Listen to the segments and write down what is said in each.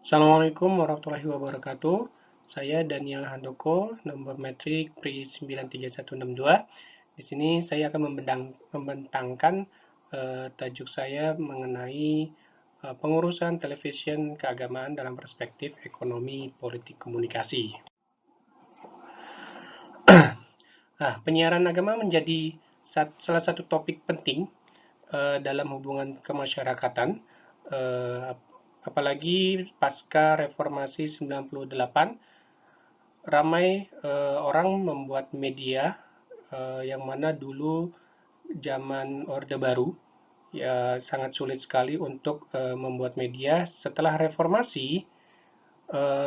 Assalamualaikum warahmatullahi wabarakatuh. Saya Daniel Handoko, nomor metrik PRI 93162. Di sini saya akan membentangkan tajuk saya mengenai pengurusan television keagamaan dalam perspektif ekonomi politik komunikasi. Penyiaran agama menjadi salah satu topik penting dalam hubungan kemasyarakatan, apalagi pasca reformasi 98. Ramai orang membuat media yang mana dulu zaman Orde Baru ya sangat sulit sekali untuk membuat media. Setelah reformasi,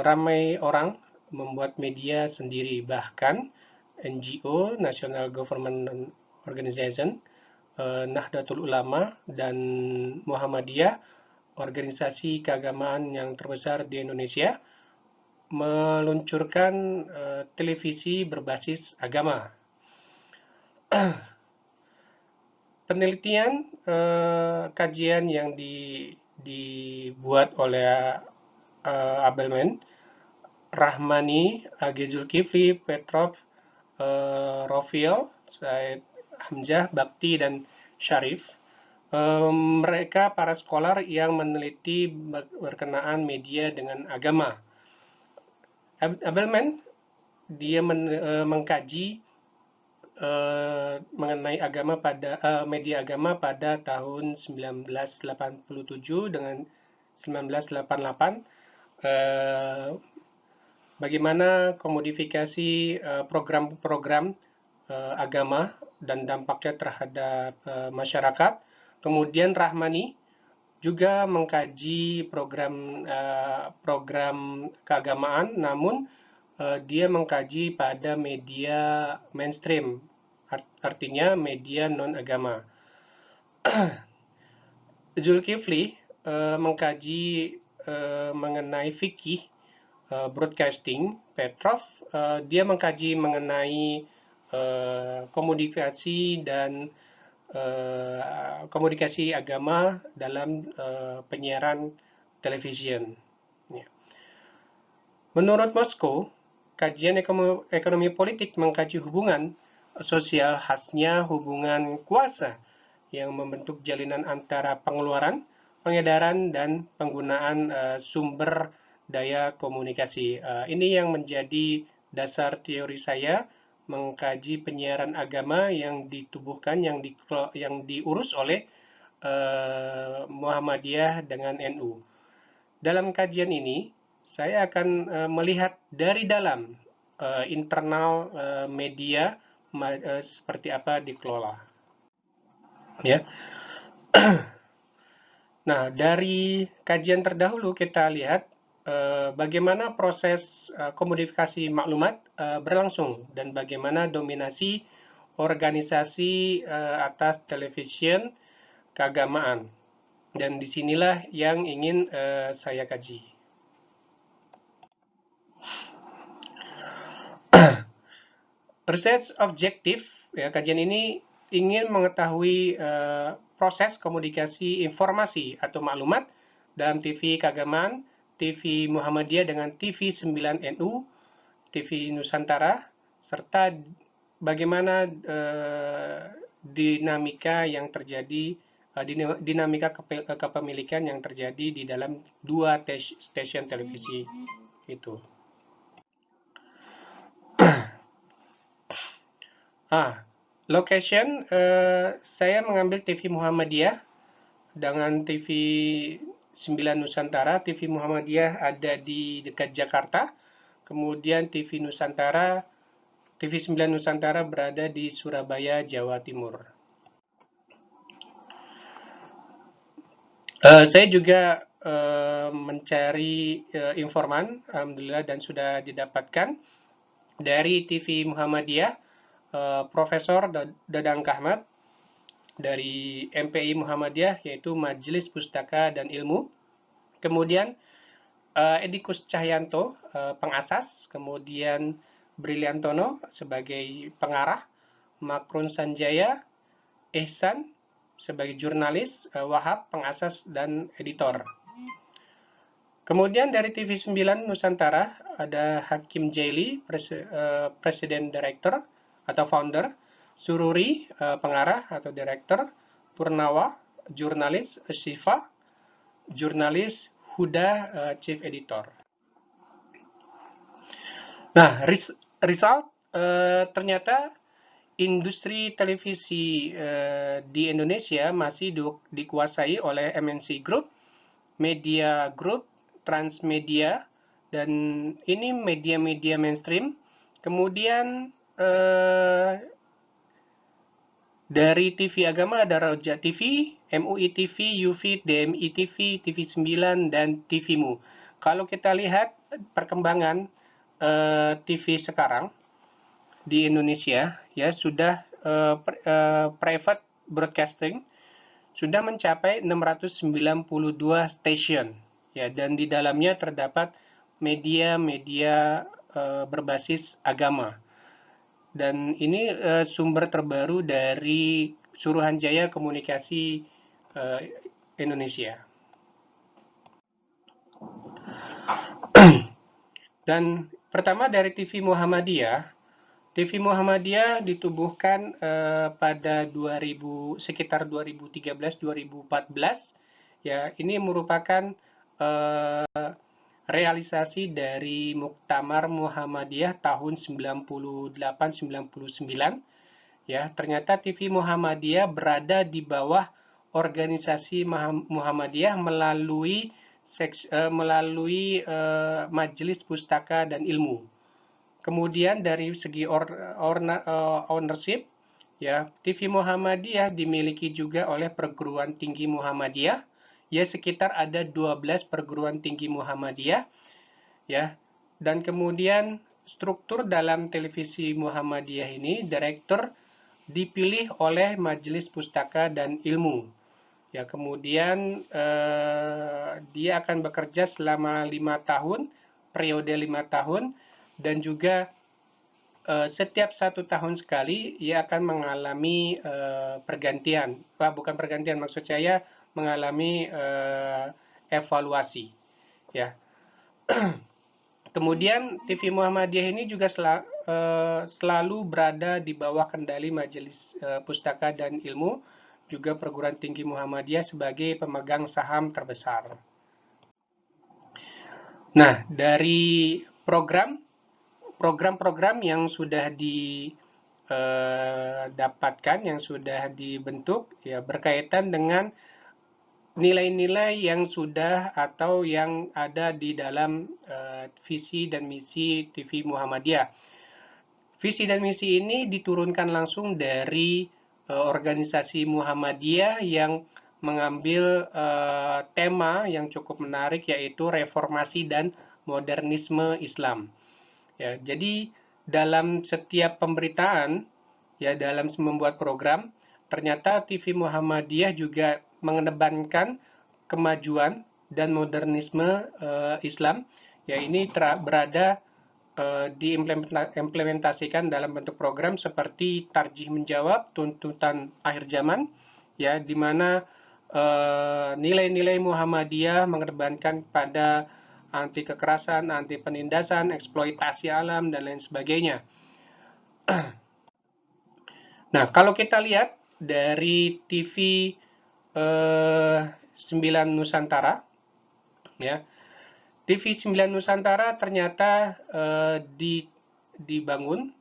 ramai orang membuat media sendiri, bahkan NGO (National Government Organization), Nahdlatul Ulama, dan Muhammadiyah, organisasi keagamaan yang terbesar di Indonesia, meluncurkan televisi berbasis agama. Penelitian kajian yang dibuat oleh Abelman, Rahmani, Age Zulkifli, Petrov, Rofiel, Said Hamzah, Bakti, dan Syarif. Mereka para scholar yang meneliti berkenaan media dengan agama. Abelman dia mengkaji mengenai media agama pada tahun 1987 dengan 1988, bagaimana komodifikasi program-program agama dan dampaknya terhadap masyarakat. Kemudian Rahmani juga mengkaji program keagamaan, namun dia mengkaji pada media mainstream, artinya media non-agama. Zulkifli mengkaji mengenai fikih broadcasting. Petrov dia mengkaji mengenai komunikasi agama dalam penyiaran television. Menurut Moskow, kajian ekonomi politik mengkaji hubungan sosial, khasnya hubungan kuasa yang membentuk jalinan antara pengeluaran, pengedaran, dan penggunaan sumber daya komunikasi. Ini yang menjadi dasar teori saya mengkaji penyiaran agama yang ditubuhkan, yang diurus oleh Muhammadiyah dengan NU. Dalam kajian ini, saya akan melihat dari dalam internal media seperti apa dikelola. Ya. Nah, dari kajian terdahulu kita lihat bagaimana proses komodifikasi maklumat berlangsung dan bagaimana dominasi organisasi atas television keagamaan. Dan disinilah yang ingin saya kaji. Research objektif, ya, kajian ini ingin mengetahui proses komunikasi informasi atau maklumat dalam TV keagamaan, TV Muhammadiyah dengan TV 9 NU, TV Nusantara, serta bagaimana dinamika yang terjadi, dinamika kepemilikan yang terjadi di dalam dua stasiun televisi itu. Location, saya mengambil TV Muhammadiyah dengan TV 9 Nusantara. TV Muhammadiyah ada di dekat Jakarta, kemudian TV 9 Nusantara berada di Surabaya, Jawa Timur. Saya juga mencari informan, alhamdulillah, dan sudah didapatkan dari TV Muhammadiyah, Profesor Dadang Kahmat dari MPI Muhammadiyah, yaitu Majelis Pustaka dan Ilmu. Kemudian Edikus Cahyanto, pengasas, kemudian Briliantono sebagai pengarah, Makrun Sanjaya, Ihsan sebagai jurnalis, Wahab pengasas dan editor. Kemudian dari TV9 Nusantara ada Hakim Jaili, Presiden Director atau Founder, Sururi, pengarah atau Director, Purnawa, jurnalis, Syifa, jurnalis, Huda, Chief Editor. Nah, result ternyata industri televisi di Indonesia masih dikuasai oleh MNC Group, Media Group, Transmedia, dan ini media-media mainstream. Kemudian dari TV agama ada Roja TV, MUI TV, UFIT, DMI TV, TV9, dan TVMU. Kalau kita lihat perkembangan TV sekarang di Indonesia, ya sudah private broadcasting sudah mencapai 692 stasiun, ya, dan di dalamnya terdapat media-media berbasis agama. Dan ini sumber terbaru dari Suruhanjaya Komunikasi Indonesia. Dan pertama dari TV Muhammadiyah. TV Muhammadiyah ditubuhkan pada sekitar 2013-2014. Ya, ini merupakan realisasi dari Muktamar Muhammadiyah tahun 98-99. Ya, ternyata TV Muhammadiyah berada di bawah organisasi Muhammadiyah melalui Majelis Pustaka dan Ilmu. Kemudian dari segi ownership, ya, TV Muhammadiyah dimiliki juga oleh perguruan tinggi Muhammadiyah. Ya, sekitar ada 12 perguruan tinggi Muhammadiyah, ya. Dan kemudian struktur dalam televisi Muhammadiyah ini, direktur dipilih oleh Majelis Pustaka dan Ilmu. Ya, kemudian dia akan bekerja selama 5 tahun, periode 5 tahun, dan juga setiap 1 tahun sekali ia akan mengalami pergantian. Bukan pergantian, maksud saya mengalami evaluasi. Ya. Kemudian TV Muhammadiyah ini juga selalu berada di bawah kendali Majelis Pustaka dan Ilmu, juga perguruan tinggi Muhammadiyah sebagai pemegang saham terbesar. Nah, dari program-program yang sudah didapatkan, yang sudah dibentuk, ya, berkaitan dengan nilai-nilai yang sudah atau yang ada di dalam visi dan misi TV Muhammadiyah. Visi dan misi ini diturunkan langsung dari organisasi Muhammadiyah yang mengambil tema yang cukup menarik, yaitu reformasi dan modernisme Islam. Ya, jadi dalam setiap pemberitaan, ya, dalam membuat program, ternyata TV Muhammadiyah juga mengedepankan kemajuan dan modernisme Islam. Ya, ini berada diimplementasikan dalam bentuk program seperti Tarjih Menjawab, Tuntutan Akhir Zaman, ya, di mana nilai-nilai Muhammadiyah mengedepankan pada anti kekerasan, anti penindasan, eksploitasi alam, dan lain sebagainya. Nah, kalau kita lihat dari TV 9 Nusantara, ya, TV 9 Nusantara ternyata dibangun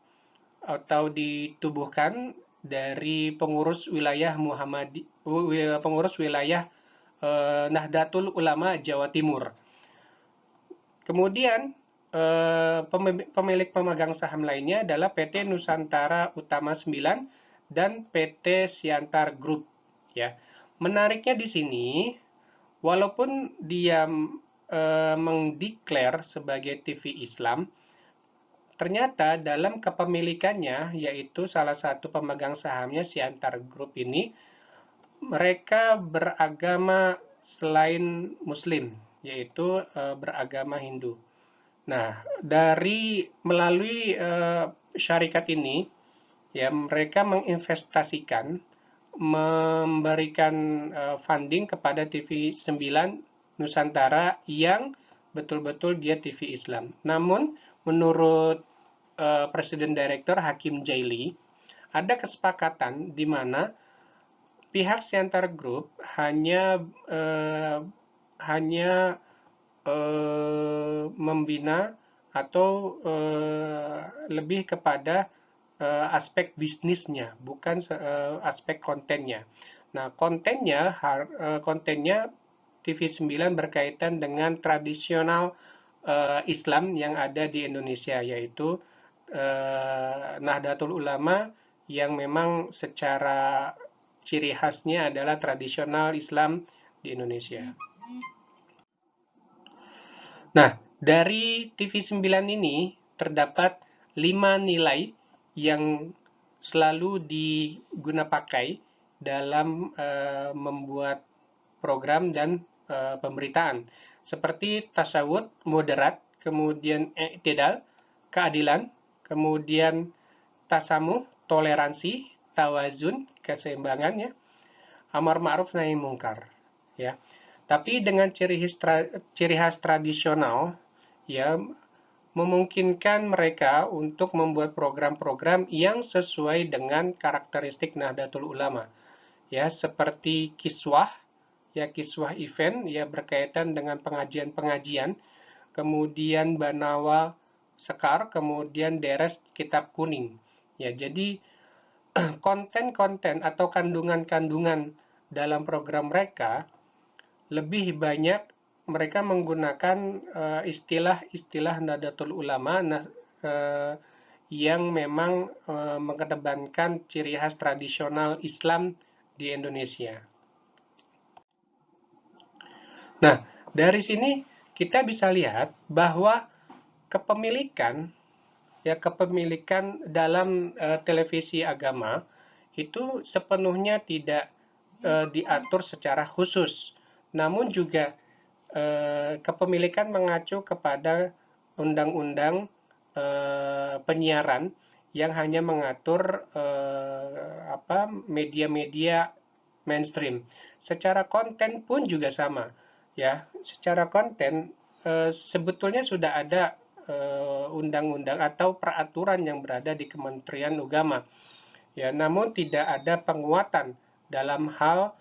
atau ditubuhkan dari pengurus wilayah Nahdlatul Ulama Jawa Timur. Kemudian pemilik pemegang saham lainnya adalah PT Nusantara Utama 9 dan PT Siantar Group. Ya, menariknya di sini, walaupun dia mendeklar sebagai TV Islam, ternyata dalam kepemilikannya, yaitu salah satu pemegang sahamnya Siantar Group ini, mereka beragama selain Muslim, yaitu beragama Hindu. Nah, melalui syarikat ini, ya, mereka menginvestasikan, memberikan funding kepada TV 9 Nusantara yang betul-betul dia TV Islam. Namun menurut Presiden Direktur Hakim Jaili, ada kesepakatan di mana pihak Siantar Group hanya membina atau lebih kepada aspek bisnisnya, bukan aspek kontennya. Nah, kontennya TV9 berkaitan dengan tradisional Islam yang ada di Indonesia, yaitu Nahdlatul Ulama yang memang secara ciri khasnya adalah tradisional Islam di Indonesia. Nah, dari TV9 ini terdapat 5 nilai yang selalu diguna pakai dalam membuat program dan pemberitaan, seperti tasawuf, moderat, kemudian i'tidal, keadilan, kemudian tasamuh, toleransi, tawazun, keseimbangan, ya, amar ma'ruf nahi mungkar, ya. Tapi dengan ciri khas tradisional, ya, memungkinkan mereka untuk membuat program-program yang sesuai dengan karakteristik Nahdlatul Ulama, ya, seperti kiswah, ya, kiswah event, ya, berkaitan dengan pengajian-pengajian, kemudian Banawa Sekar, kemudian Deres Kitab Kuning. Ya, jadi konten-konten atau kandungan-kandungan dalam program mereka lebih banyak mereka menggunakan istilah-istilah Nahdlatul Ulama yang memang mengedepankan ciri khas tradisional Islam di Indonesia. Nah, dari sini kita bisa lihat bahwa kepemilikan dalam televisi agama itu sepenuhnya tidak diatur secara khusus, namun juga kepemilikan mengacu kepada undang-undang penyiaran yang hanya mengatur media-media mainstream. Secara konten pun juga sama, ya. Secara konten sebetulnya sudah ada undang-undang atau peraturan yang berada di Kementerian Agama, ya. Namun tidak ada penguatan dalam hal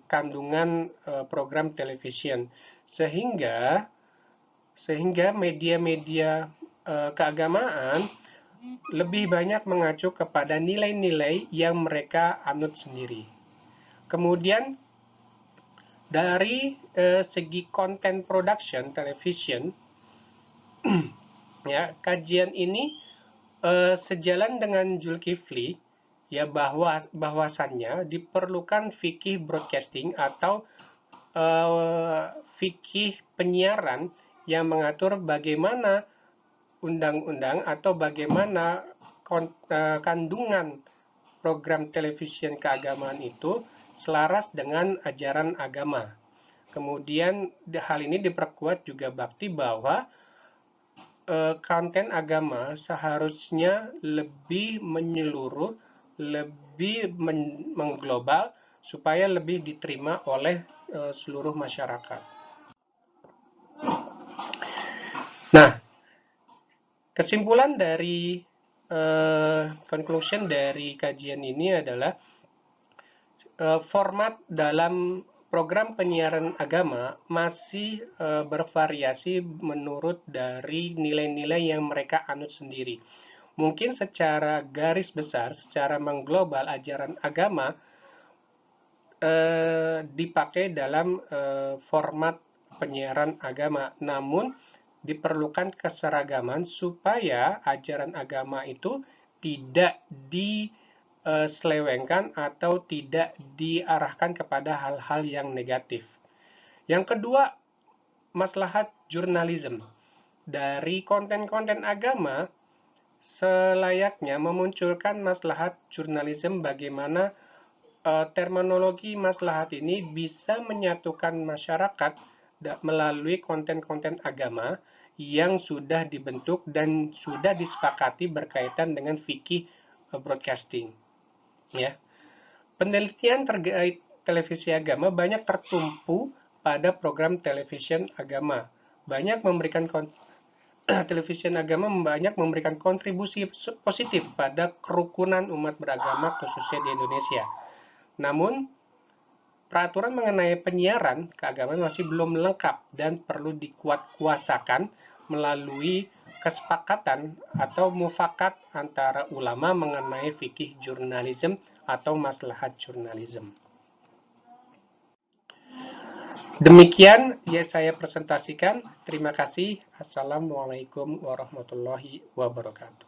kandungan program television, sehingga media-media keagamaan lebih banyak mengacu kepada nilai-nilai yang mereka anut sendiri. Kemudian dari segi konten production television, ya, kajian ini sejalan dengan Zulkifli, ya, bahwasannya diperlukan fikih broadcasting atau fikih penyiaran yang mengatur bagaimana undang-undang atau bagaimana kandungan program televisi keagamaan itu selaras dengan ajaran agama. Kemudian hal ini diperkuat juga bakti bahwa konten agama seharusnya lebih menyeluruh, lebih mengglobal, supaya lebih diterima oleh seluruh masyarakat. Nah, kesimpulan dari conclusion dari kajian ini adalah format dalam program penyiaran agama masih bervariasi menurut dari nilai-nilai yang mereka anut sendiri. Mungkin secara garis besar, secara mengglobal ajaran agama dipakai dalam format penyiaran agama, namun diperlukan keseragaman supaya ajaran agama itu tidak diselewengkan atau tidak diarahkan kepada hal-hal yang negatif. Yang kedua, maslahat jurnalisme. Dari konten-konten agama, selayaknya memunculkan maslahat jurnalisme, bagaimana terminologi maslahat ini bisa menyatukan masyarakat melalui konten-konten agama yang sudah dibentuk dan sudah disepakati berkaitan dengan fikih broadcasting, ya. Penelitian terkait televisi agama banyak tertumpu pada program televisi agama, banyak memberikan televisi agama banyak memberikan kontribusi positif pada kerukunan umat beragama khususnya di Indonesia. Namun, peraturan mengenai penyiaran keagamaan masih belum lengkap dan perlu dikuat-kuasakan melalui kesepakatan atau mufakat antara ulama mengenai fikih jurnalisme atau maslahat jurnalisme. Demikian yang saya presentasikan. Terima kasih. Assalamualaikum warahmatullahi wabarakatuh.